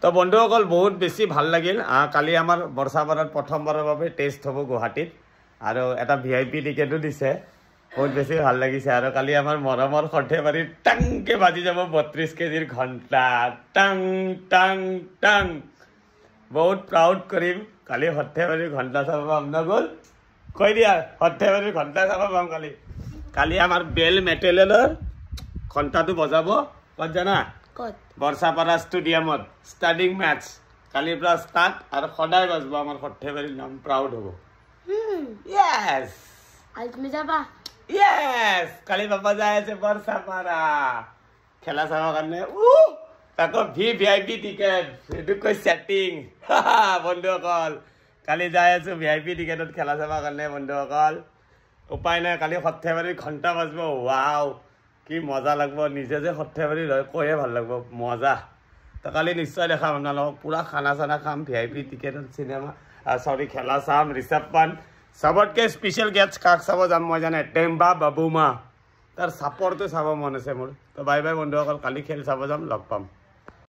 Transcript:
তো বন্ধুসকল বহুত বেছি ভাল লাগিল কালি আমাৰ বৰ্ষাপাৰাত প্ৰথমবাৰৰ বাবে টেষ্ট হ'ব গুৱাহাটীত আৰু এটা VIP টিকেটো দিছে বহুত বেছি ভাল লাগিছে আৰু কালি আমাৰ মৰমৰ সৰ্থেবাৰীত টাংকে বাজি যাব 32 কেজিৰ ঘণ্টা টাং টাং টাং বহুত প্ৰাউড কৰিম কালি সৰ্থেবাৰীৰ ঘণ্টা চাব পাম নগল কৈ দিয়া সৰ্থেবাৰীৰ ঘণ্টা চাব পাম কালি আমাৰ বেল মেটেলেলৰ ঘণ্টাটো বজাব ক'ত জানা ক'ত বৰ্ষাপাৰা ষ্টেডিয়ামত ষ্টাডিং মেচ কালিৰ পৰা ষ্টাৰ্ট আৰু সদায় বাজব আমাৰ সৰ্থেবাৰীৰ নাম প্ৰাউড হ'ব ইয়েছ আজি তুমি যাবা ইয়েছ কালি বাবা যাই আছে বৰ্ষাপাৰা খেলা চাবৰ কাৰণে তাকো VIP টিকেট এইটো কৈ ছেটিং বন্ধুসকল কালি যাই আছো VIP টিকেটত খেলা চাবৰ কাৰণে বন্ধুসকল উপায় নাই কালি সৰ্থেবাৰীৰ ঘণ্টা বাজব ৱাও কি মজা লাগব নিজে যে সৰ্থেবাৰীৰ হয় কৈয়ে ভাল লাগব মজা তো কালি নিশ্চয় দেখাম আপোনালোকক পুৰা খানা চানা খাম VIP টিকেটত চিনেমা সৰি খেলা চাম ঋষভ পান সবতকে স্পেচিয়েল গেষ্ট কাক চাব যাম মই জানে টেম্বা বাবুমা তাৰ চাপৰটো চাব মন আছে মোৰ তো বাই বাই বন্ধুসকল কালি খেল চাব যাম লগ পাম